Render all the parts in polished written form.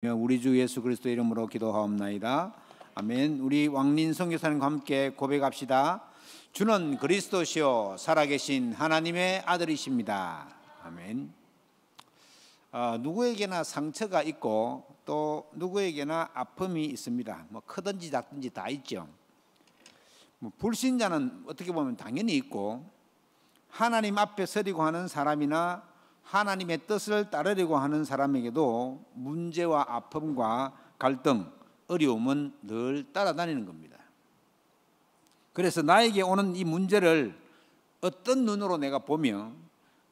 우리 주 예수 그리스도 이름으로 기도하옵나이다. 아멘. 우리 왕린 선교사님과 함께 고백합시다. 주는 그리스도시요 살아계신 하나님의 아들이십니다. 아멘. 누구에게나 상처가 있고 또 누구에게나 아픔이 있습니다. 뭐 크든지 작든지 다 있죠. 불신자는 어떻게 보면 당연히 있고, 하나님 앞에 서리고 하는 사람이나 하나님의 뜻을 따르려고 하는 사람에게도 문제와 아픔과 갈등, 어려움은 늘 따라다니는 겁니다. 그래서 나에게 오는 이 문제를 어떤 눈으로 내가 보며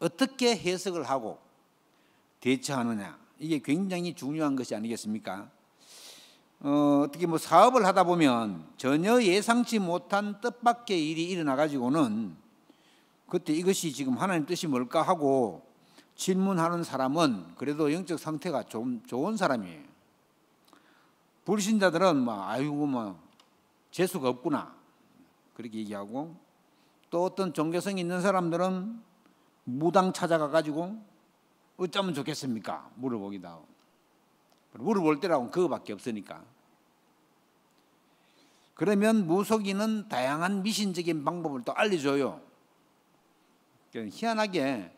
어떻게 해석을 하고 대처하느냐, 이게 굉장히 중요한 것이 아니겠습니까? 어떻게 사업을 하다 보면 전혀 예상치 못한 뜻밖의 일이 일어나 가지고는 그때 이것이 지금 하나님 뜻이 뭘까 하고 질문하는 사람은 그래도 영적 상태가 좀 좋은 사람이에요. 불신자들은 재수가 없구나 그렇게 얘기하고, 또 어떤 종교성이 있는 사람들은 무당 찾아가 가지고 어쩌면 좋겠습니까? 물어보기도 하고, 물어볼 때라고는 그거밖에 없으니까. 그러면 무속인은 다양한 미신적인 방법을 또 알려줘요. 희한하게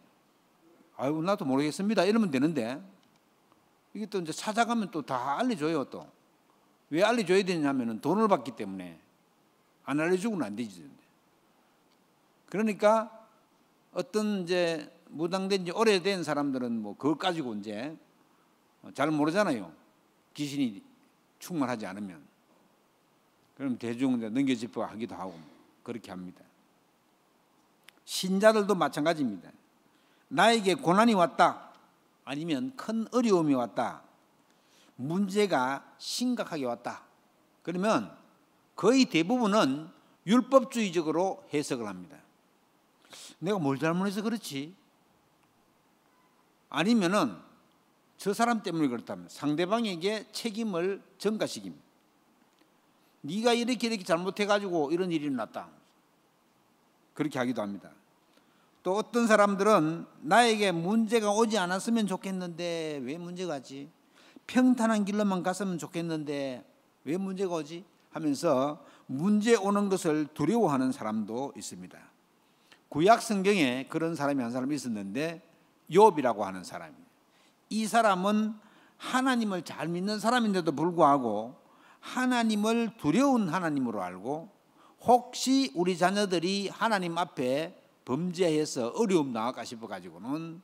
나도 모르겠습니다 이러면 되는데, 이게 또 이제 찾아가면 또 다 알려줘요. 또 왜 알려줘야 되냐면은 돈을 받기 때문에. 안 알려주고는 안 되지. 그러니까 어떤 이제 무당된 지 오래된 사람들은 그걸 가지고 이제 잘 모르잖아요. 귀신이 충만하지 않으면. 그럼 대중 넘겨짚어 하기도 하고 그렇게 합니다. 신자들도 마찬가지입니다. 나에게 고난이 왔다, 아니면 큰 어려움이 왔다, 문제가 심각하게 왔다, 그러면 거의 대부분은 율법주의적으로 해석을 합니다. 내가 뭘 잘못해서 그렇지? 아니면은 저 사람 때문에 그렇다면 상대방에게 책임을 전가시킵니다. 네가 이렇게 잘못해가지고 이런 일이 났다, 그렇게 하기도 합니다. 또 어떤 사람들은 나에게 문제가 오지 않았으면 좋겠는데 왜 문제가 오지? 평탄한 길로만 갔으면 좋겠는데 왜 문제가 오지? 하면서 문제 오는 것을 두려워하는 사람도 있습니다. 구약 성경에 그런 사람이 한 사람 있었는데, 욥이라고 하는 사람이에요. 이 사람은 하나님을 잘 믿는 사람인데도 불구하고 하나님을 두려운 하나님으로 알고, 혹시 우리 자녀들이 하나님 앞에 범죄해서 어려움 나갈까 싶어 가지고는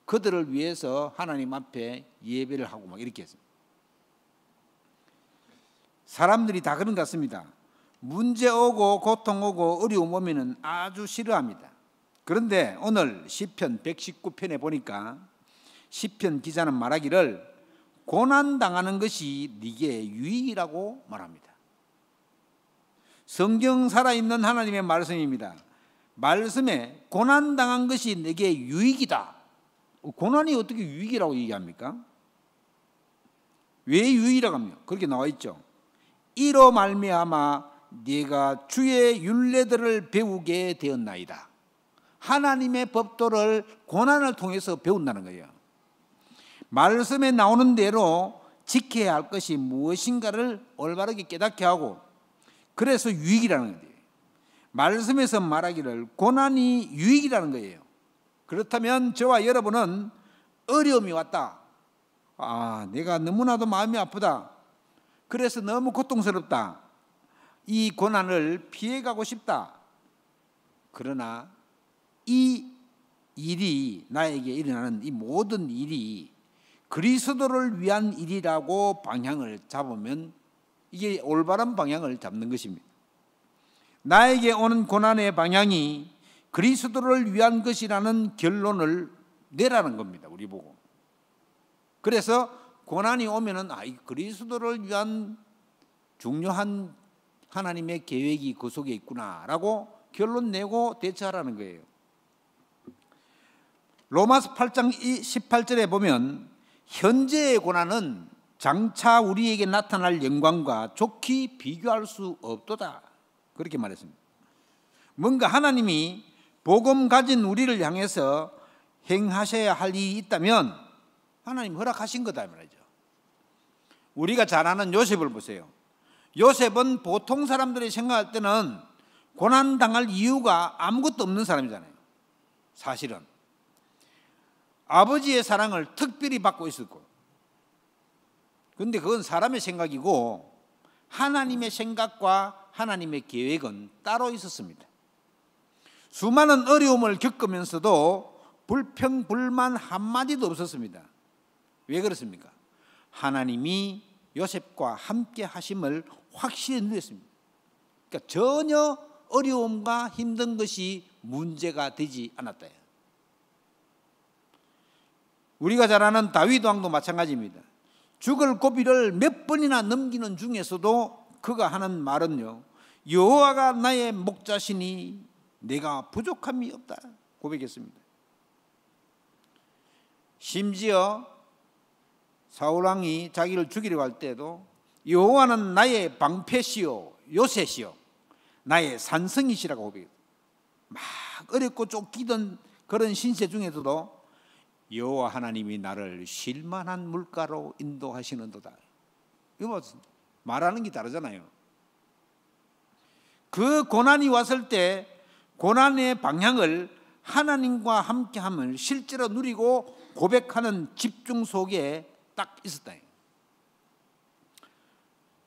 그들을 위해서 하나님 앞에 예배를 하고 이렇게 했습니다. 사람들이 다 그런 것 같습니다. 문제 오고 고통 오고 어려움 오면은 아주 싫어합니다. 그런데 오늘 시편 119편에 보니까 시편 기자는 말하기를 고난 당하는 것이 네게 유익이라고 말합니다. 성경 살아있는 하나님의 말씀입니다. 말씀에 고난 당한 것이 내게 유익이다. 고난이 어떻게 유익이라고 얘기합니까? 왜 유익이라고 합니까? 그렇게 나와 있죠. 이로 말미암아 네가 주의 율례들을 배우게 되었나이다. 하나님의 법도를 고난을 통해서 배운다는 거예요. 말씀에 나오는 대로 지켜야 할 것이 무엇인가를 올바르게 깨닫게 하고, 그래서 유익이라는 거예요. 말씀에서 말하기를 고난이 유익이라는 거예요. 그렇다면 저와 여러분은 어려움이 왔다, 내가 너무나도 마음이 아프다, 그래서 너무 고통스럽다, 이 고난을 피해가고 싶다. 그러나 이 일이, 나에게 일어나는 이 모든 일이 그리스도를 위한 일이라고 방향을 잡으면 이게 올바른 방향을 잡는 것입니다. 나에게 오는 고난의 방향이 그리스도를 위한 것이라는 결론을 내라는 겁니다. 우리 보고. 그래서 고난이 오면은 그리스도를 위한 중요한 하나님의 계획이 그 속에 있구나라고 결론 내고 대처하라는 거예요. 로마서 8장 18절에 보면 현재의 고난은 장차 우리에게 나타날 영광과 좋게 비교할 수 없도다, 그렇게 말했습니다. 뭔가 하나님이 복음 가진 우리를 향해서 행하셔야 할 일이 있다면 하나님 허락하신 거다 말이죠. 우리가 잘 아는 요셉을 보세요. 요셉은 보통 사람들이 생각할 때는 고난당할 이유가 아무것도 없는 사람이잖아요. 사실은 아버지의 사랑을 특별히 받고 있었고, 그런데 그건 사람의 생각이고 하나님의 생각과 하나님의 계획은 따로 있었습니다. 수많은 어려움을 겪으면서도 불평, 불만 한마디도 없었습니다. 왜 그렇습니까? 하나님이 요셉과 함께 하심을 확실히 누렸습니다. 그러니까 전혀 어려움과 힘든 것이 문제가 되지 않았다. 우리가 잘 아는 다윗 왕도 마찬가지입니다. 죽을 고비를 몇 번이나 넘기는 중에서도 그가 하는 말은요, 여호와가 나의 목자시니 내가 부족함이 없다 고백했습니다. 심지어 사울왕이 자기를 죽이려고 할 때도 여호와는 나의 방패시요 요새시요 나의 산성이시라고 고백했어요. 막 어렵고 쫓기던 그런 신세 중에서도 여호와 하나님이 나를 쉴만한 물가로 인도하시는도다. 이거 말하는 게 다르잖아요. 그 고난이 왔을 때 고난의 방향을 하나님과 함께함을 실제로 누리고 고백하는 집중 속에 딱 있었다.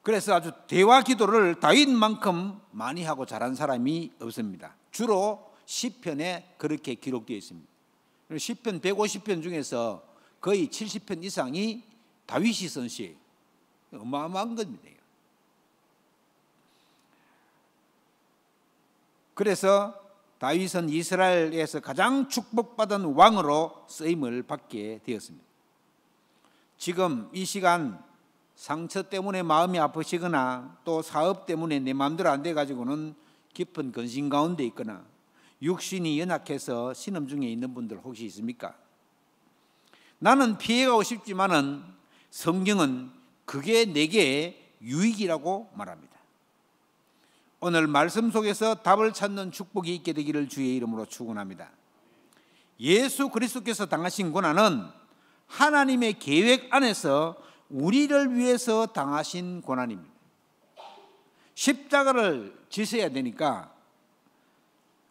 그래서 아주 대화 기도를 다윗만큼 많이 하고 잘한 사람이 없습니다. 주로 시편에 그렇게 기록되어 있습니다. 시편 150편 중에서 거의 70편 이상이 다윗이 쓴 시예요. 어마어마한 겁니다. 그래서 다윗은 이스라엘에서 가장 축복받은 왕으로 쓰임을 받게 되었습니다. 지금 이 시간 상처 때문에 마음이 아프시거나 또 사업 때문에 내 마음대로 안 돼가지고는 깊은 근심 가운데 있거나 육신이 연약해서 신음 중에 있는 분들 혹시 있습니까? 나는 피해가고 싶지만은 성경은 그게 내게 유익이라고 말합니다. 오늘 말씀 속에서 답을 찾는 축복이 있게 되기를 주의 이름으로 축원합니다. 예수 그리스도께서 당하신 고난은 하나님의 계획 안에서 우리를 위해서 당하신 고난입니다. 십자가를 지셔야 되니까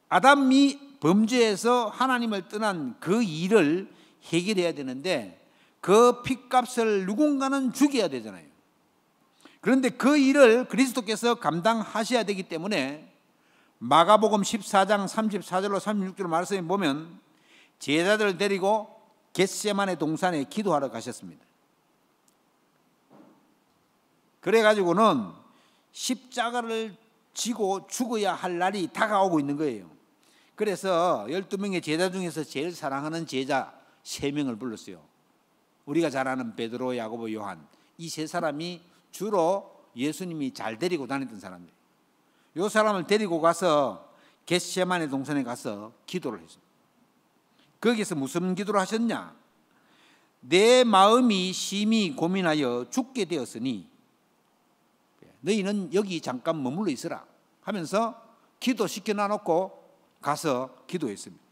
아담이 범죄해서 하나님을 떠난 그 일을 해결해야 되는데 그 핏값을 누군가는 죽여야 되잖아요. 그런데 그 일을 그리스도께서 감당하셔야 되기 때문에 마가복음 14장 34절로 36절 말씀에 보면 제자들을 데리고 겟세마네 동산에 기도하러 가셨습니다. 그래가지고는 십자가를 지고 죽어야 할 날이 다가오고 있는 거예요. 그래서 12명의 제자 중에서 제일 사랑하는 제자 3명을 불렀어요. 우리가 잘 아는 베드로, 야고보, 요한, 이 3사람이 주로 예수님이 잘 데리고 다녔던 사람들이에요. 이 사람을 데리고 가서 겟세마네 동산에 가서 기도를 했습니다. 거기서 무슨 기도를 하셨냐? 내 마음이 심히 고민하여 죽게 되었으니 너희는 여기 잠깐 머물러 있으라 하면서 기도시켜 놔놓고 가서 기도했습니다.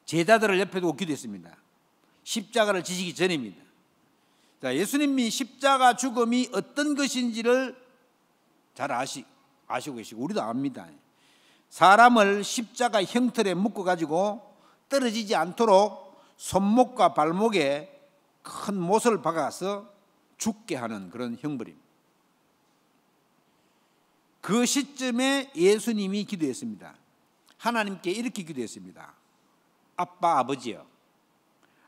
제자들을 옆에 두고 기도했습니다. 십자가를 지시기 전입니다. 자, 예수님이 십자가 죽음이 어떤 것인지를 잘 아시고 계시고 우리도 압니다. 사람을 십자가 형틀에 묶어가지고 떨어지지 않도록 손목과 발목에 큰 못을 박아서 죽게 하는 그런 형벌입니다. 그 시점에 예수님이 기도했습니다. 하나님께 이렇게 기도했습니다. 아빠, 아버지여,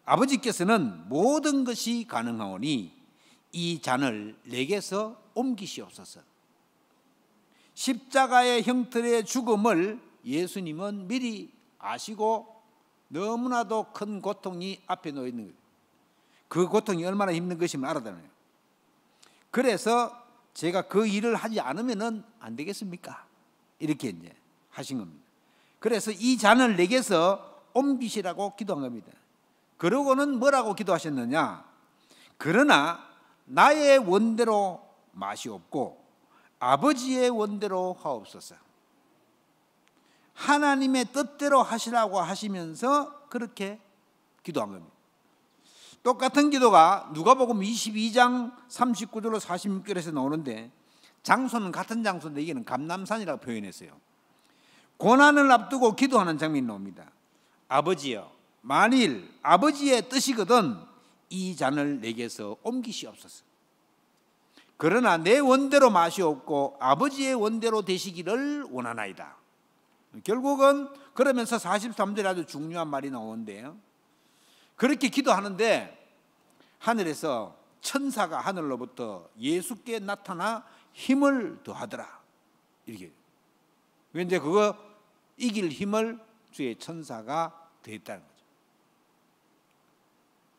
아버지께서는 모든 것이 가능하오니 이 잔을 내게서 옮기시옵소서. 십자가의 형틀의 죽음을 예수님은 미리 아시고 너무나도 큰 고통이 앞에 놓여 있는 거예요. 그 고통이 얼마나 힘든 것임을 알아잖아요. 그래서 제가 그 일을 하지 않으면 안 되겠습니까? 이렇게 이제 하신 겁니다. 그래서 이 잔을 내게서 옮기시라고 기도한 겁니다. 그러고는 뭐라고 기도하셨느냐? 그러나 나의 원대로 마시옵고 아버지의 원대로 하옵소서. 하나님의 뜻대로 하시라고 하시면서 그렇게 기도한 겁니다. 똑같은 기도가 누가복음 22장 39절로 46절에서 나오는데 장소는 같은 장소인데 이게는 감람산이라고 표현했어요. 고난을 앞두고 기도하는 장면이 나옵니다. 아버지여, 만일 아버지의 뜻이거든 이 잔을 내게서 옮기시옵소서. 그러나 내 원대로 마시옵고 아버지의 원대로 되시기를 원하나이다. 결국은 그러면서 43절에 아주 중요한 말이 나오는데요. 그렇게 기도하는데 하늘에서 천사가 하늘로부터 예수께 나타나 힘을 더하더라. 이렇게. 이제 그거 이길 힘을 주의 천사가 더했다는 거죠.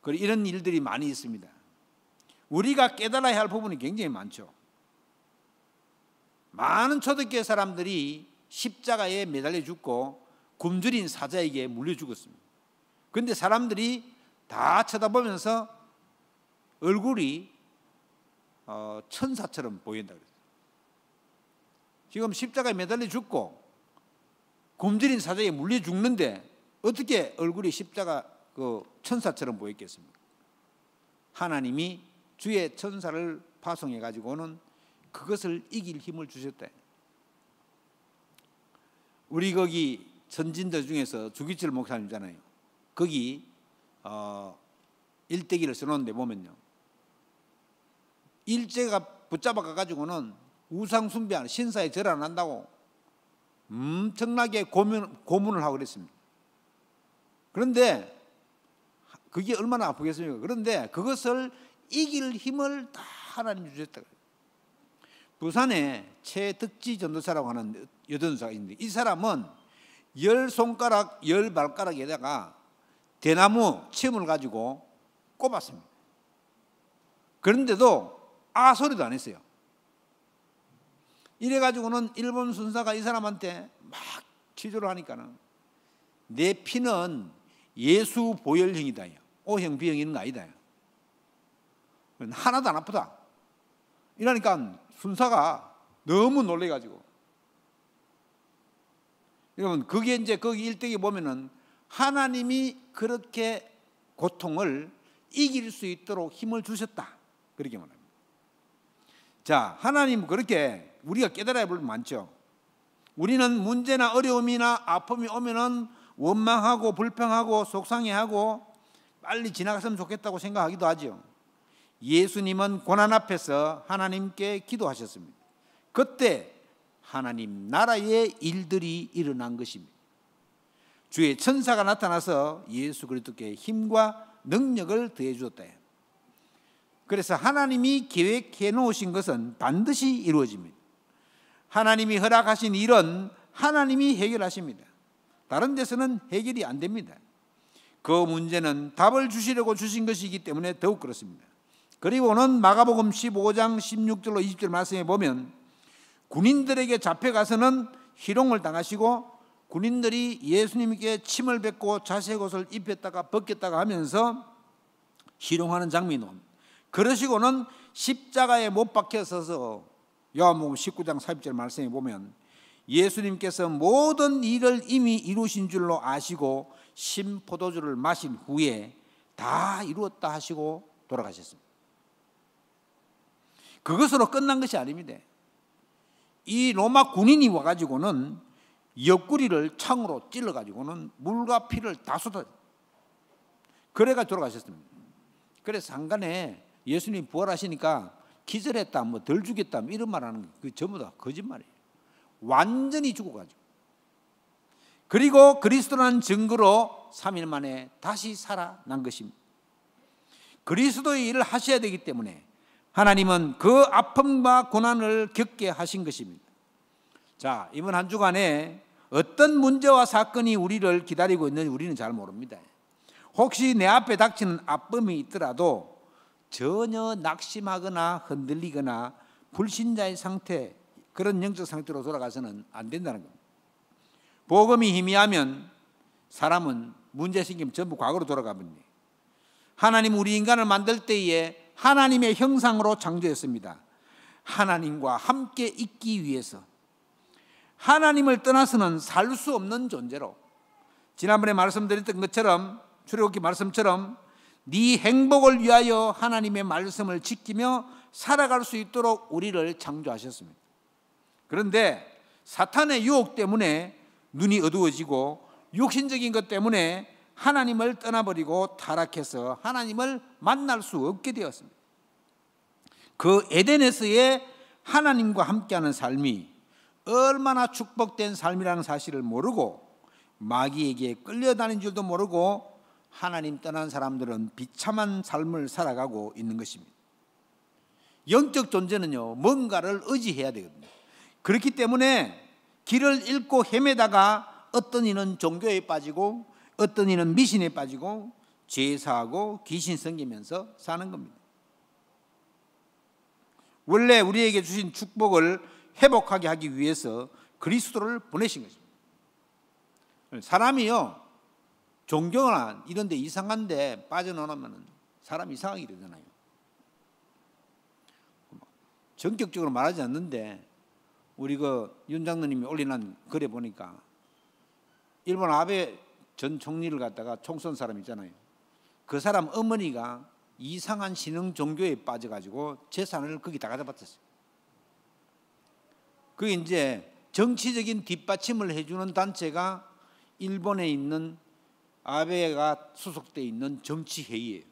그리고 이런 일들이 많이 있습니다. 우리가 깨달아야 할 부분이 굉장히 많죠. 많은 초대교회 사람들이 십자가에 매달려 죽고 굶주린 사자에게 물려 죽었습니다. 그런데 사람들이 다 쳐다보면서 얼굴이 천사처럼 보인다 그랬어요. 지금 십자가에 매달려 죽고 굶주린 사자에게 물려 죽는데 어떻게 얼굴이 십자가 천사처럼 보였겠습니까? 하나님이 주의 천사를 파송해 가지고는 그것을 이길 힘을 주셨다. 우리 거기 선진들 중에서 주기철 목사님이잖아요. 거기 일대기를 써놓는데 보면요, 일제가 붙잡아 가지고는 우상 숭배하는 신사에 절 안 한다고 엄청나게 고문을 하고 그랬습니다. 그런데 그게 얼마나 아프겠습니까? 그런데 그것을 이길 힘을 다 하나님이 주셨다. 부산에 최덕지 전도사라고 하는 여전사가 있는데 이 사람은 10손가락 10발가락에다가 대나무 쳔을 가지고 꼽았습니다. 그런데도 소리도 안 했어요. 이래가지고는 일본 순사가 이 사람한테 막 치조를 하니까는 내 피는 예수 보혈형이다. O형 B형 있는 거 아니다. 하나도 안 아프다. 이러니까 순사가 너무 놀래가지고, 여러분 그게 이제 거기 일대기 보면은 하나님이 그렇게 고통을 이길 수 있도록 힘을 주셨다, 그렇게 말합니다. 자, 하나님 그렇게 우리가 깨달아야 할 부분 많죠. 우리는 문제나 어려움이나 아픔이 오면은 원망하고 불평하고 속상해하고 빨리 지나갔으면 좋겠다고 생각하기도 하죠. 예수님은 고난 앞에서 하나님께 기도하셨습니다. 그때 하나님 나라의 일들이 일어난 것입니다. 주의 천사가 나타나서 예수 그리스도께 힘과 능력을 더해 주었다. 그래서 하나님이 계획해 놓으신 것은 반드시 이루어집니다. 하나님이 허락하신 일은 하나님이 해결하십니다. 다른 데서는 해결이 안 됩니다. 그 문제는 답을 주시려고 주신 것이기 때문에 더욱 그렇습니다. 그리고는 마가복음 15장 16절로 20절 말씀에 보면 군인들에게 잡혀가서는 희롱을 당하시고 군인들이 예수님께 침을 뱉고 자색 옷을 입혔다가 벗겼다가 하면서 희롱하는 장면이 나옵니다. 그러시고는 십자가에 못 박혀 서서 요한복음 19장 40절 말씀에 보면 예수님께서 모든 일을 이미 이루신 줄로 아시고 신포도주를 마신 후에 다 이루었다 하시고 돌아가셨습니다. 그것으로 끝난 것이 아닙니다. 이 로마 군인이 와가지고는 옆구리를 창으로 찔러가지고는 물과 피를 다 쏟아, 그래가 돌아가셨습니다. 그래서 상간에 예수님 부활하시니까 기절했다, 뭐 덜 죽였다, 이런 말 하는 거, 그 전부 다 거짓말이에요. 완전히 죽어가지고. 그리고 그리스도라는 증거로 3일 만에 다시 살아난 것입니다. 그리스도의 일을 하셔야 되기 때문에 하나님은 그 아픔과 고난을 겪게 하신 것입니다. 자, 이번 한 주간에 어떤 문제와 사건이 우리를 기다리고 있는지 우리는 잘 모릅니다. 혹시 내 앞에 닥치는 아픔이 있더라도 전혀 낙심하거나 흔들리거나 불신자의 상태, 그런 영적 상태로 돌아가서는 안 된다는 겁니다. 복음이 희미하면 사람은 문제 생기면 전부 과거로 돌아가버립니다. 하나님 우리 인간을 만들 때에 하나님의 형상으로 창조했습니다. 하나님과 함께 있기 위해서, 하나님을 떠나서는 살 수 없는 존재로, 지난번에 말씀드렸던 것처럼, 출애굽기 말씀처럼 네 행복을 위하여 하나님의 말씀을 지키며 살아갈 수 있도록 우리를 창조하셨습니다. 그런데 사탄의 유혹 때문에 눈이 어두워지고 육신적인 것 때문에 하나님을 떠나버리고 타락해서 하나님을 만날 수 없게 되었습니다. 그 에덴에서의 하나님과 함께하는 삶이 얼마나 축복된 삶이라는 사실을 모르고 마귀에게 끌려다닌 줄도 모르고 하나님 떠난 사람들은 비참한 삶을 살아가고 있는 것입니다. 영적 존재는요, 뭔가를 의지해야 되거든요. 그렇기 때문에 길을 잃고 헤매다가 어떤 이는 종교에 빠지고 어떤 이는 미신에 빠지고 제사하고 귀신 섬기면서 사는 겁니다. 원래 우리에게 주신 축복을 회복하게 하기 위해서 그리스도를 보내신 것입니다. 사람이요, 종교나 이런 데 이상한 데 빠져나오면 사람이 이상하게 되잖아요. 전격적으로 말하지 않는데 우리 윤 장로님이 올려놓은 글에 보니까 일본 아베 전 총리를 갖다가 총 쏜 사람 있잖아요. 그 사람 어머니가 이상한 신흥 종교에 빠져가지고 재산을 거기 다 가져갔었어요. 그게 이제 정치적인 뒷받침을 해주는 단체가 일본에 있는 아베가 소속되어 있는 정치회의예요.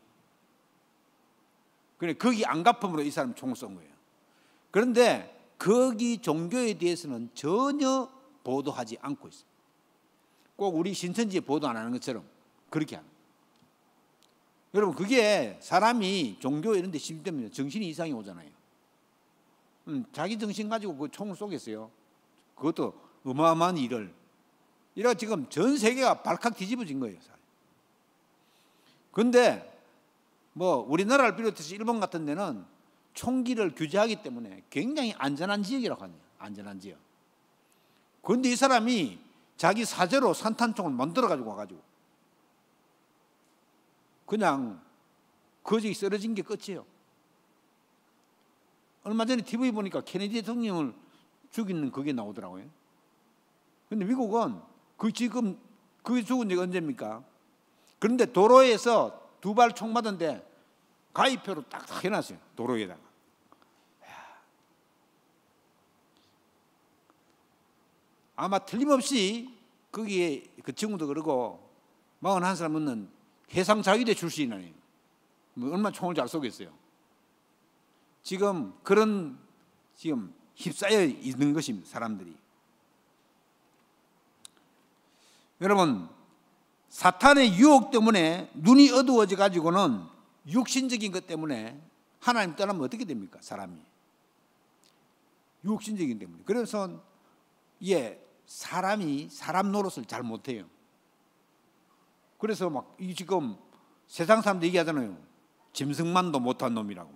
그래, 거기 안가품으로 이 사람 총을 쏜 거예요. 그런데 거기 종교에 대해서는 전혀 보도하지 않고 있어요. 꼭 우리 신천지에 보도 안 하는 것처럼 그렇게 하는 거예요. 여러분, 그게 사람이 종교 이런 데 심되면 정신이 이상이 오잖아요. 자기 정신 가지고 그 총을 쏘겠어요? 그것도 어마어마한 일을. 이래가 지금 전 세계가 발칵 뒤집어진 거예요. 그런데 뭐 우리나라를 비롯해서 일본 같은 데는 총기를 규제하기 때문에 굉장히 안전한 지역이라고 합니다. 안전한 지역. 그런데 이 사람이 자기 사제로 산탄총을 만들어 가지고 와가지고 그냥 거지에 쓰러진 게 끝이에요. 얼마 전에 TV 보니까 케네디 대통령을 죽이는 그게 나오더라고요. 그런데 미국은 지금 그게 죽은 지가 언제입니까? 그런데 도로에서 두 발 총 맞은데 가위표로 딱딱 해놨어요. 도로에다가. 아마 틀림없이 거기에 그 친구도 그러고 41사람은 해상자위대 출신이에요. 뭐 얼마나 총을 잘 쏘겠어요. 지금 그런 휩싸여 있는 것입니다. 사람들이. 여러분, 사탄의 유혹 때문에 눈이 어두워져 가지고는 육신적인 것 때문에 하나님 떠나면 어떻게 됩니까? 사람이. 육신적인 때문에. 그래서 사람이 사람 노릇을 잘 못해요. 그래서 막 지금 세상 사람들 얘기하잖아요. 짐승만도 못한 놈이라고.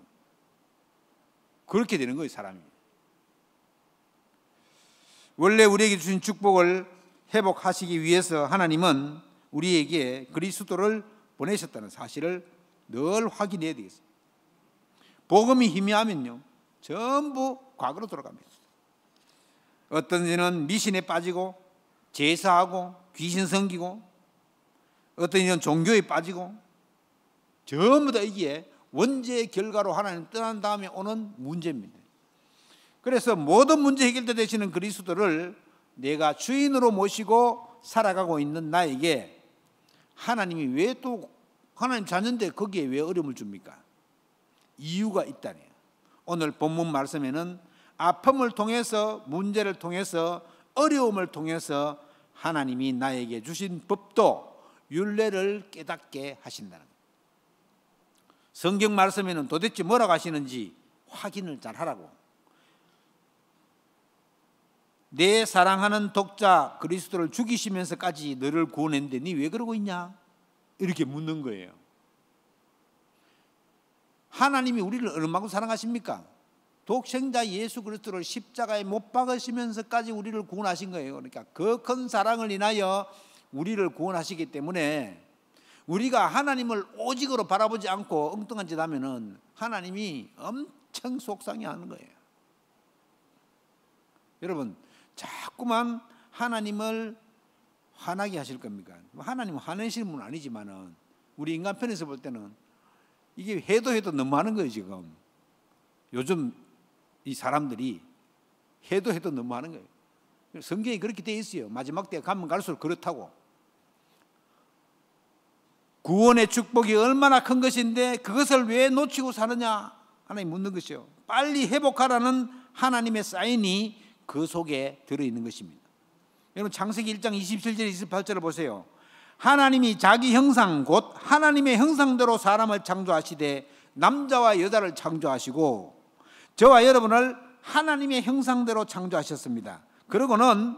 그렇게 되는 거예요, 사람이. 원래 우리에게 주신 축복을 회복하시기 위해서 하나님은 우리에게 그리스도를 보내셨다는 사실을 늘 확인해야 되겠습니다. 복음이 희미하면요, 전부 과거로 돌아갑니다. 어떤 이는 미신에 빠지고 제사하고 귀신 섬기고 어떤 이는 종교에 빠지고 전부 다 이게 원죄의 결과로 하나님 떠난 다음에 오는 문제입니다. 그래서 모든 문제 해결대 되시는 그리스도를 내가 주인으로 모시고 살아가고 있는 나에게 하나님이 왜 또 하나님 자녀인데 거기에 왜 어려움을 줍니까? 이유가 있다네요. 오늘 본문 말씀에는 아픔을 통해서, 문제를 통해서, 어려움을 통해서 하나님이 나에게 주신 법도 율례를 깨닫게 하신다는 거예요. 성경 말씀에는 도대체 뭐라고 하시는지 확인을 잘 하라고. 내 사랑하는 독자 그리스도를 죽이시면서까지 너를 구원했는데 니 왜 그러고 있냐? 이렇게 묻는 거예요. 하나님이 우리를 얼마나 사랑하십니까? 독생자 예수 그리스도를 십자가에 못 박으시면서까지 우리를 구원하신 거예요. 그러니까 그 큰 사랑을 인하여 우리를 구원하시기 때문에 우리가 하나님을 오직으로 바라보지 않고 엉뚱한 짓 하면은 하나님이 엄청 속상해하는 거예요. 여러분, 자꾸만 하나님을 화나게 하실 겁니까? 하나님은 화내시는 분은 아니지만은 우리 인간 편에서 볼 때는 이게 해도 너무하는 거예요 지금. 요즘 이 사람들이 해도 너무하는 거예요. 성경이 그렇게 되어 있어요. 마지막 때 가면 갈수록 그렇다고. 구원의 축복이 얼마나 큰 것인데 그것을 왜 놓치고 사느냐 하나님 묻는 것이요. 빨리 회복하라는 하나님의 사인이 그 속에 들어있는 것입니다. 여러분 창세기 1장 27절 28절을 보세요. 하나님이 자기 형상 곧 하나님의 형상대로 사람을 창조하시되 남자와 여자를 창조하시고 저와 여러분을 하나님의 형상대로 창조하셨습니다. 그러고는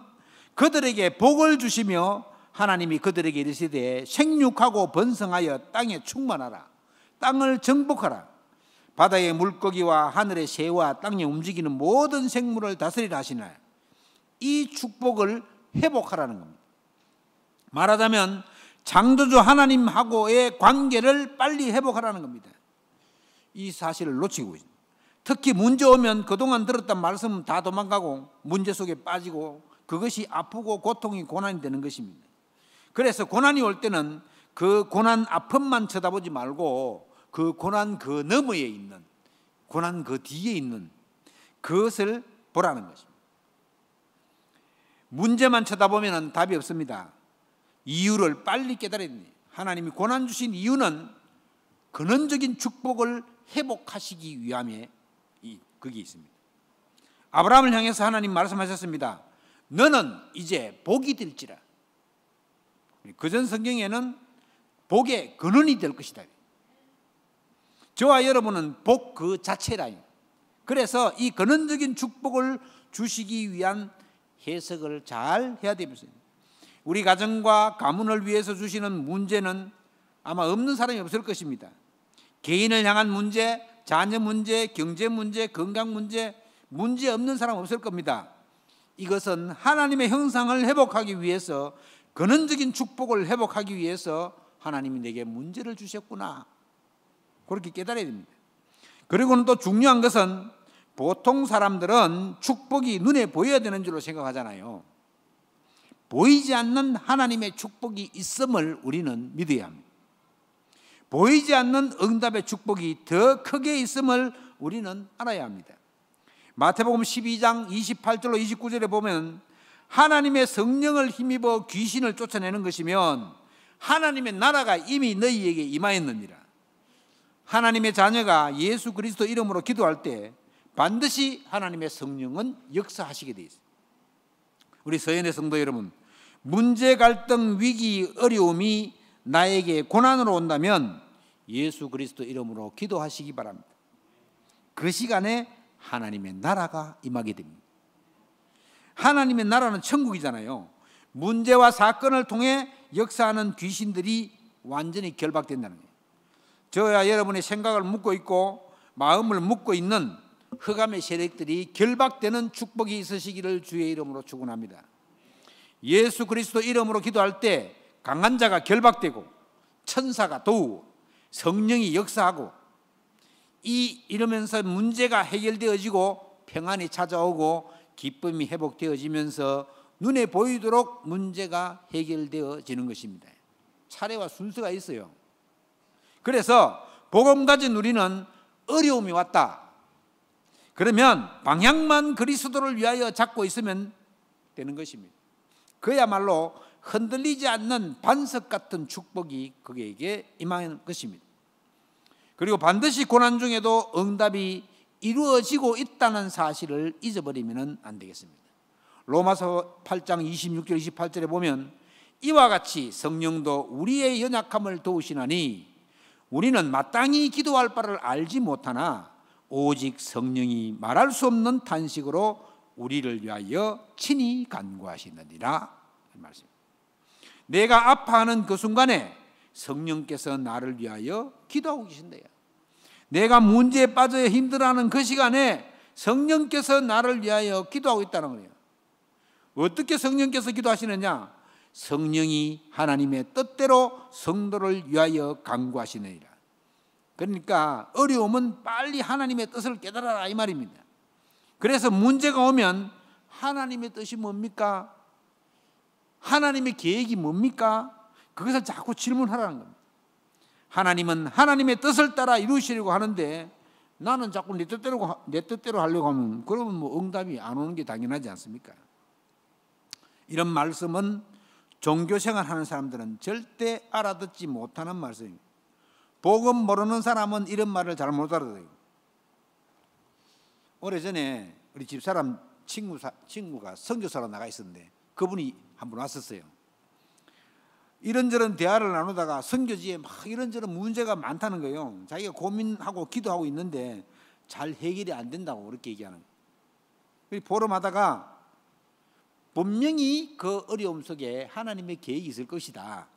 그들에게 복을 주시며 하나님이 그들에게 이르시되 생육하고 번성하여 땅에 충만하라. 땅을 정복하라. 바다의 물고기와 하늘의 새와 땅에 움직이는 모든 생물을 다스리라 하시나요. 이 축복을 회복하라는 겁니다. 말하자면 창조주 하나님하고의 관계를 빨리 회복하라는 겁니다. 이 사실을 놓치고 있습니다. 특히 문제 오면 그동안 들었던 말씀 다 도망가고 문제 속에 빠지고 그것이 아프고 고통이 고난이 되는 것입니다. 그래서 고난이 올 때는 그 고난 아픔만 쳐다보지 말고 그 고난 그 너머에 있는 고난 그 뒤에 있는 그것을 보라는 것입니다. 문제만 쳐다보면 답이 없습니다. 이유를 빨리 깨달아야 됩니다. 하나님이 고난 주신 이유는 근원적인 축복을 회복하시기 위함에 그게 있습니다. 아브라함을 향해서 하나님 말씀하셨습니다. 너는 이제 복이 될지라. 그전 성경에는 복의 근원이 될 것이다. 저와 여러분은 복 그 자체라. 그래서 이 근원적인 축복을 주시기 위한 해석을 잘 해야 됩니다. 우리 가정과 가문을 위해서 주시는 문제는 아마 없는 사람이 없을 것입니다. 개인을 향한 문제, 자녀 문제, 경제 문제, 건강 문제, 문제 없는 사람 없을 겁니다. 이것은 하나님의 형상을 회복하기 위해서 근원적인 축복을 회복하기 위해서 하나님이 내게 문제를 주셨구나. 그렇게 깨달아야 됩니다. 그리고는 또 중요한 것은 보통 사람들은 축복이 눈에 보여야 되는 줄로 생각하잖아요. 보이지 않는 하나님의 축복이 있음을 우리는 믿어야 합니다. 보이지 않는 응답의 축복이 더 크게 있음을 우리는 알아야 합니다. 마태복음 12장 28절로 29절에 보면 하나님의 성령을 힘입어 귀신을 쫓아내는 것이면 하나님의 나라가 이미 너희에게 임하였느니라. 하나님의 자녀가 예수 그리스도 이름으로 기도할 때 반드시 하나님의 성령은 역사하시게 되어 있습니다. 우리 서연의 성도 여러분, 문제, 갈등, 위기, 어려움이 나에게 고난으로 온다면 예수 그리스도 이름으로 기도하시기 바랍니다. 그 시간에 하나님의 나라가 임하게 됩니다. 하나님의 나라는 천국이잖아요. 문제와 사건을 통해 역사하는 귀신들이 완전히 결박된다는 거예요. 저와 여러분의 생각을 묻고 있고 마음을 묻고 있는 흑암의 세력들이 결박되는 축복이 있으시기를 주의 이름으로 축원합니다. 예수 그리스도 이름으로 기도할 때 강한 자가 결박되고 천사가 도우고 성령이 역사하고 이러면서 문제가 해결되어지고 평안이 찾아오고 기쁨이 회복되어지면서 눈에 보이도록 문제가 해결되어지는 것입니다. 차례와 순서가 있어요. 그래서 복음 가진 우리는 어려움이 왔다. 그러면 방향만 그리스도를 위하여 잡고 있으면 되는 것입니다. 그야말로 흔들리지 않는 반석 같은 축복이 그에게 임하는 것입니다. 그리고 반드시 고난 중에도 응답이 이루어지고 있다는 사실을 잊어버리면 안 되겠습니다. 로마서 8장 26절 28절에 보면 이와 같이 성령도 우리의 연약함을 도우시나니 우리는 마땅히 기도할 바를 알지 못하나 오직 성령이 말할 수 없는 탄식으로 우리를 위하여 친히 간구하시느니라. 말씀입니다. 내가 아파하는 그 순간에 성령께서 나를 위하여 기도하고 계신대요. 내가 문제에 빠져 힘들어하는 그 시간에 성령께서 나를 위하여 기도하고 있다는 거예요. 어떻게 성령께서 기도하시느냐? 성령이 하나님의 뜻대로 성도를 위하여 간구하시느니라. 그러니까 어려움은 빨리 하나님의 뜻을 깨달아라 이 말입니다. 그래서 문제가 오면 하나님의 뜻이 뭡니까? 하나님의 계획이 뭡니까? 그것을 자꾸 질문하라는 겁니다. 하나님은 하나님의 뜻을 따라 이루시려고 하는데 나는 자꾸 내 뜻대로 하려고 하면 그러면 뭐 응답이 안 오는 게 당연하지 않습니까? 이런 말씀은 종교생활 하는 사람들은 절대 알아듣지 못하는 말씀입니다. 복음 모르는 사람은 이런 말을 잘 못 알아들어요. 오래전에 우리 집사람 친구가 선교사로 나가 있었는데 그분이 한 분 왔었어요. 이런저런 대화를 나누다가 선교지에 막 이런저런 문제가 많다는 거예요. 자기가 고민하고 기도하고 있는데 잘 해결이 안 된다고 그렇게 얘기하는 거예요. 보름하다가 분명히 그 어려움 속에 하나님의 계획이 있을 것이다.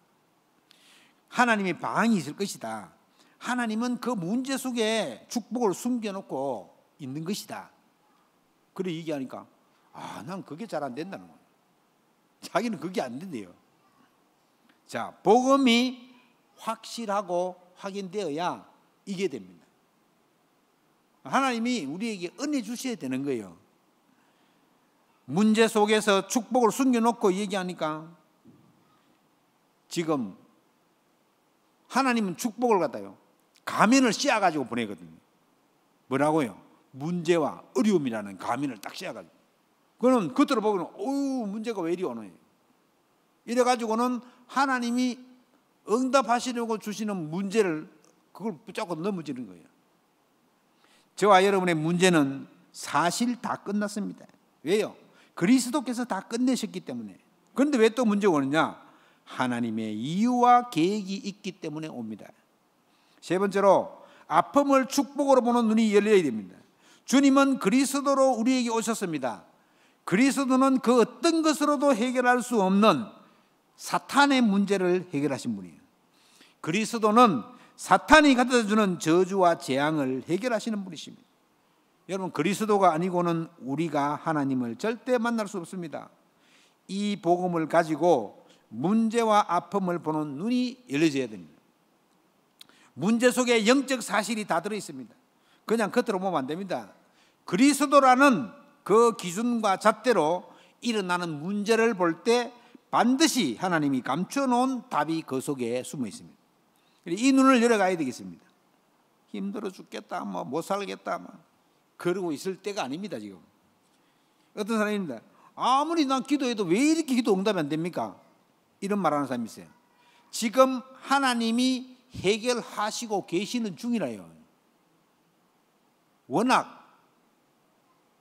하나님의 방향이 있을 것이다. 하나님은 그 문제 속에 축복을 숨겨놓고 있는 것이다. 그래 얘기하니까 난 그게 잘 안 된다는 거예요. 자기는 그게 안 된대요. 자, 복음이 확실하고 확인되어야 이게 됩니다. 하나님이 우리에게 은혜 주셔야 되는 거예요. 문제 속에서 축복을 숨겨놓고 얘기하니까 지금 하나님은 축복을 갖다요 가면을 씌워가지고 보내거든요. 뭐라고요? 문제와 어려움이라는 가면을 딱 씌워가지고. 그는 겉으로 보고는 문제가 왜 이리 오노? 이래가지고는 하나님이 응답하시려고 주시는 문제를 그걸 붙잡고 넘어지는 거예요. 저와 여러분의 문제는 사실 다 끝났습니다. 왜요? 그리스도께서 다 끝내셨기 때문에. 그런데 왜 또 문제가 오느냐? 하나님의 이유와 계획이 있기 때문에 옵니다. 세 번째로 아픔을 축복으로 보는 눈이 열려야 됩니다. 주님은 그리스도로 우리에게 오셨습니다. 그리스도는 그 어떤 것으로도 해결할 수 없는 사탄의 문제를 해결하신 분이에요. 그리스도는 사탄이 갖다주는 저주와 재앙을 해결하시는 분이십니다. 여러분, 그리스도가 아니고는 우리가 하나님을 절대 만날 수 없습니다. 이 복음을 가지고 문제와 아픔을 보는 눈이 열려져야 됩니다. 문제 속에 영적 사실이 다 들어있습니다. 그냥 겉으로 보면 안 됩니다. 그리스도라는 그 기준과 잣대로 일어나는 문제를 볼 때 반드시 하나님이 감춰놓은 답이 그 속에 숨어 있습니다. 이 눈을 열어가야 되겠습니다. 힘들어 죽겠다, 못 살겠다, 그러고 있을 때가 아닙니다. 지금 어떤 사람입니다. 아무리 난 기도해도 왜 이렇게 기도 응답이 안 됩니까? 이런 말하는 사람이 있어요. 지금 하나님이 해결하시고 계시는 중이라요. 워낙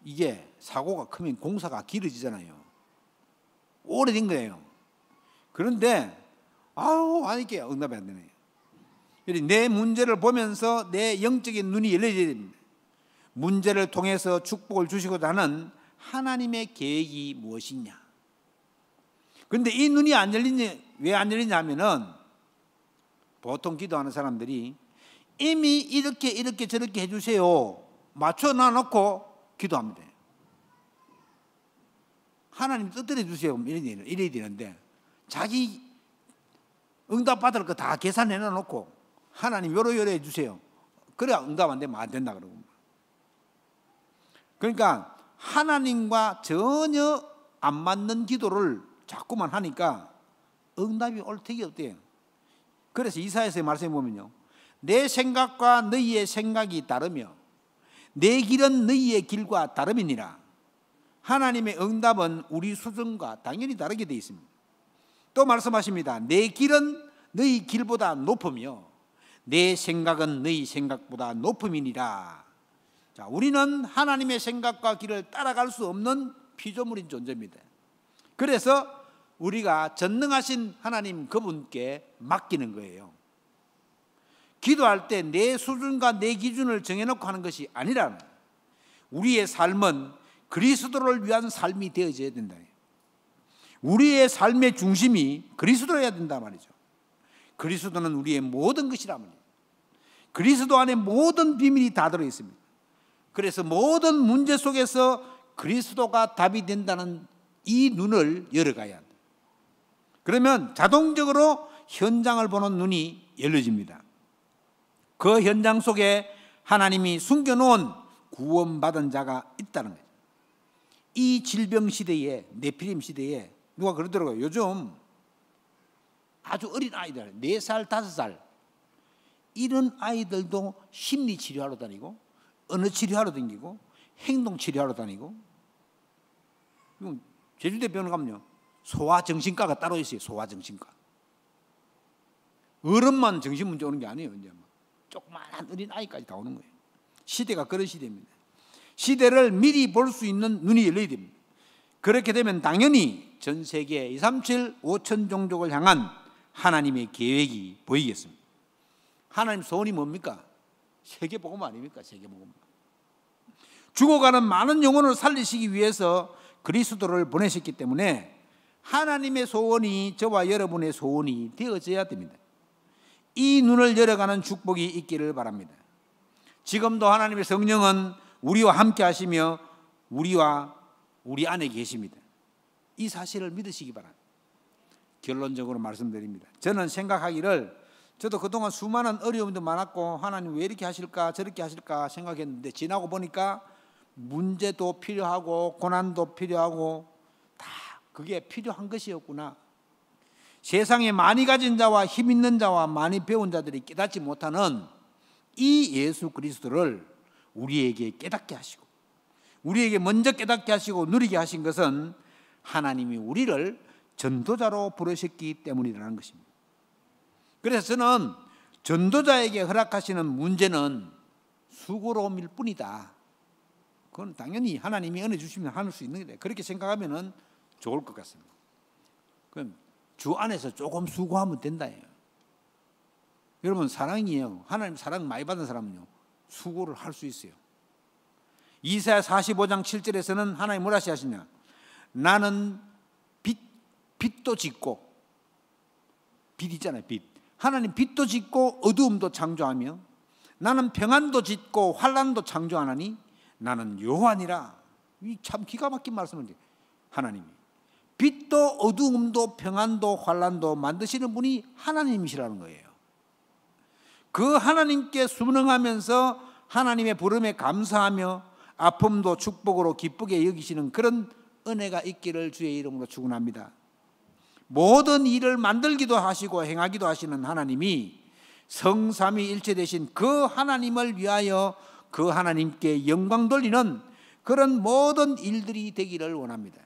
이게 사고가 크면 공사가 길어지잖아요. 오래된 거예요. 그런데 아니게 응답이 안 되네요. 내 문제를 보면서 내 영적인 눈이 열려져야 됩니다. 문제를 통해서 축복을 주시고자 하는 하나님의 계획이 무엇이냐. 그런데 이 눈이 안 열리냐, 왜 안 열리냐 하면은 보통 기도하는 사람들이 이미 이렇게 저렇게 해주세요 맞춰놔놓고 기도합니다. 하나님 뜻대로 해주세요 이래야 되는데 자기 응답 받을 거 다 계산해 놔놓고 하나님 요래 해주세요. 그래야 응답 안 되면 안 된다 그러고. 그러니까 하나님과 전혀 안 맞는 기도를 자꾸만 하니까 응답이 올 택이 없대요. 그래서 이사야서의 말씀에 보면요, 내 생각과 너희의 생각이 다르며 내 길은 너희의 길과 다름이니라. 하나님의 응답은 우리 수준과 당연히 다르게 되어 있습니다. 또 말씀하십니다. 내 길은 너희 길보다 높으며 내 생각은 너희 생각보다 높음이니라. 자, 우리는 하나님의 생각과 길을 따라갈 수 없는 피조물인 존재입니다. 그래서 우리가 전능하신 하나님 그분께 맡기는 거예요. 기도할 때 내 수준과 내 기준을 정해놓고 하는 것이 아니라 우리의 삶은 그리스도를 위한 삶이 되어져야 된다. 우리의 삶의 중심이 그리스도여야 된다 말이죠. 그리스도는 우리의 모든 것이라 말이에요. 그리스도 안에 모든 비밀이 다 들어있습니다. 그래서 모든 문제 속에서 그리스도가 답이 된다는 이 눈을 열어가야 한다. 그러면 자동적으로 현장을 보는 눈이 열려집니다. 그 현장 속에 하나님이 숨겨놓은 구원받은 자가 있다는 거예요. 이 질병 시대에, 네피림 시대에 누가 그러더라고요. 요즘 아주 어린 아이들 4살, 5살 이런 아이들도 심리 치료하러 다니고 언어 치료하러 다니고 행동 치료하러 다니고. 제주대 병원 가면요 소아정신과가 따로 있어요. 소아정신과. 어른만 정신 문제 오는 게 아니에요. 이제 조그마한 어린 아이까지 다 오는 거예요. 시대가 그런 시대입니다. 시대를 미리 볼 수 있는 눈이 열려야 됩니다. 그렇게 되면 당연히 전 세계 237 5천 종족을 향한 하나님의 계획이 보이겠습니다. 하나님 소원이 뭡니까? 세계복음 아닙니까? 세계복음. 죽어가는 많은 영혼을 살리시기 위해서 그리스도를 보내셨기 때문에 하나님의 소원이 저와 여러분의 소원이 되어져야 됩니다. 이 눈을 열어가는 축복이 있기를 바랍니다. 지금도 하나님의 성령은 우리와 함께 하시며 우리 안에 계십니다. 이 사실을 믿으시기 바랍니다. 결론적으로 말씀드립니다. 저는 생각하기를 저도 그동안 수많은 어려움도 많았고 하나님 왜 이렇게 하실까 저렇게 하실까 생각했는데 지나고 보니까 문제도 필요하고 고난도 필요하고 다 그게 필요한 것이었구나. 세상에 많이 가진 자와 힘 있는 자와 많이 배운 자들이 깨닫지 못하는 이 예수 그리스도를 우리에게 깨닫게 하시고 우리에게 먼저 깨닫게 하시고 누리게 하신 것은 하나님이 우리를 전도자로 부르셨기 때문이라는 것입니다. 그래서 저는 전도자에게 허락하시는 문제는 수고로움일 뿐이다. 그건 당연히 하나님이 은혜 주시면 할 수 있는 게 그렇게 생각하면 좋을 것 같습니다. 그럼 주 안에서 조금 수고하면 된다예요. 여러분 사랑이에요. 하나님 사랑 많이 받은 사람은요 수고를 할 수 있어요. 이사야 45장 7절에서는 하나님 뭐라 하시냐? 나는 빛도 짓고 빛 있잖아요. 빛. 하나님 빛도 짓고 어두움도 창조하며 나는 평안도 짓고 환난도 창조하나니 나는 여호와니라. 이 참 기가 막힌 말씀을 하나님이 빛도 어두움도 평안도 환난도 만드시는 분이 하나님이시라는 거예요. 그 하나님께 순응하면서 하나님의 부름에 감사하며 아픔도 축복으로 기쁘게 여기시는 그런 은혜가 있기를 주의 이름으로 축원합니다. 모든 일을 만들기도 하시고 행하기도 하시는 하나님이 성삼위일체 되신 그 하나님을 위하여 그 하나님께 영광 돌리는 그런 모든 일들이 되기를 원합니다.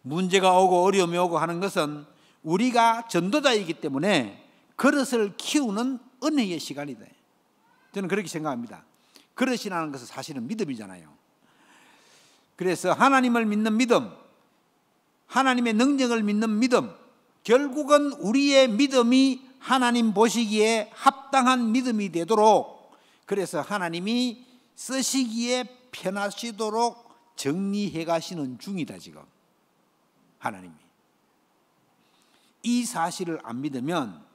문제가 오고 어려움이 오고 하는 것은 우리가 전도자이기 때문에 그릇을 키우는 은혜의 시간이다. 저는 그렇게 생각합니다. 그릇이라는 것은 사실은 믿음이잖아요. 그래서 하나님을 믿는 믿음, 하나님의 능력을 믿는 믿음, 결국은 우리의 믿음이 하나님 보시기에 합당한 믿음이 되도록 그래서 하나님이 쓰시기에 편하시도록 정리해 가시는 중이다. 지금 하나님이 이 사실을 안 믿으면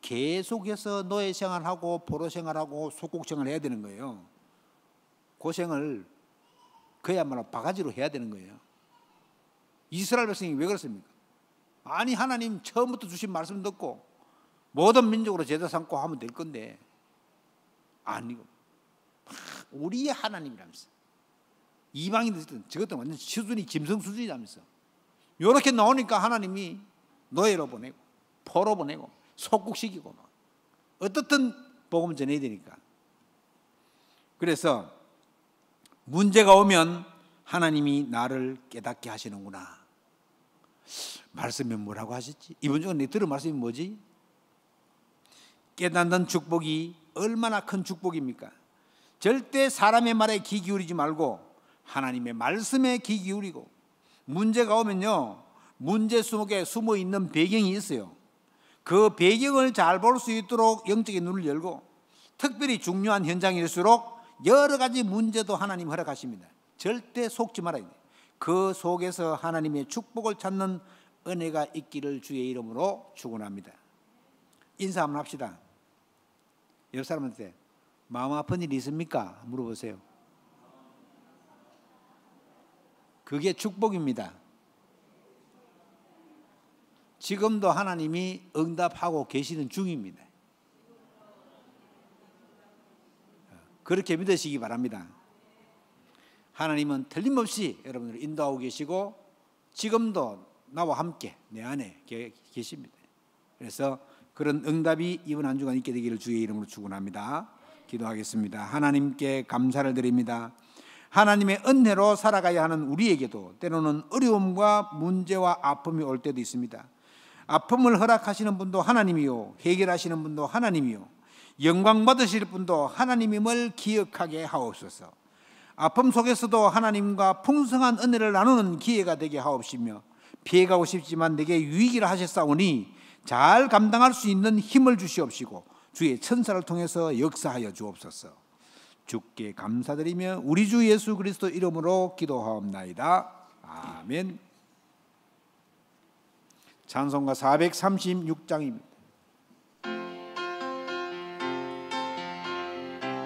계속해서 노예 생활하고 포로 생활하고 속국 생활을 해야 되는 거예요. 고생을 그야말로 바가지로 해야 되는 거예요. 이스라엘 백성이 왜 그렇습니까? 아니 하나님 처음부터 주신 말씀 듣고 모든 민족으로 제자 삼고 하면 될 건데 아니고 우리의 하나님이라면서 이방인들 저것도 완전 수준이 짐승 수준이라면서 이렇게 나오니까 하나님이 노예로 보내고 포로 보내고 속국시키고 막 어떻든 복음 전해야 되니까. 그래서 문제가 오면 하나님이 나를 깨닫게 하시는구나. 말씀에 뭐라고 하셨지? 이번 주에 들은 말씀이 뭐지? 깨닫는 축복이 얼마나 큰 축복입니까? 절대 사람의 말에 귀 기울이지 말고 하나님의 말씀에 귀 기울이고 문제가 오면요 문제 속에 숨어 있는 배경이 있어요. 그 배경을 잘 볼 수 있도록 영적인 눈을 열고 특별히 중요한 현장일수록 여러 가지 문제도 하나님 허락하십니다. 절대 속지 말아야 돼요. 그 속에서 하나님의 축복을 찾는 은혜가 있기를 주의 이름으로 축원합니다. 인사 한번 합시다. 옆 사람한테 마음 아픈 일이 있습니까? 물어보세요. 그게 축복입니다. 지금도 하나님이 응답하고 계시는 중입니다. 그렇게 믿으시기 바랍니다. 하나님은 틀림없이 여러분들을 인도하고 계시고 지금도 나와 함께 내 안에 계십니다. 그래서 그런 응답이 이번 한 주간 있게 되기를 주의 이름으로 축원합니다. 기도하겠습니다. 하나님께 감사를 드립니다. 하나님의 은혜로 살아가야 하는 우리에게도 때로는 어려움과 문제와 아픔이 올 때도 있습니다. 아픔을 허락하시는 분도 하나님이요, 해결하시는 분도 하나님이요, 영광 받으실 분도 하나님임을 기억하게 하옵소서. 아픔 속에서도 하나님과 풍성한 은혜를 나누는 기회가 되게 하옵시며, 피해가고 싶지만 내게 유익이라 하셨사오니 잘 감당할 수 있는 힘을 주시옵시고 주의 천사를 통해서 역사하여 주옵소서. 주께 감사드리며 우리 주 예수 그리스도 이름으로 기도하옵나이다. 아멘. 찬송가 436장입니다.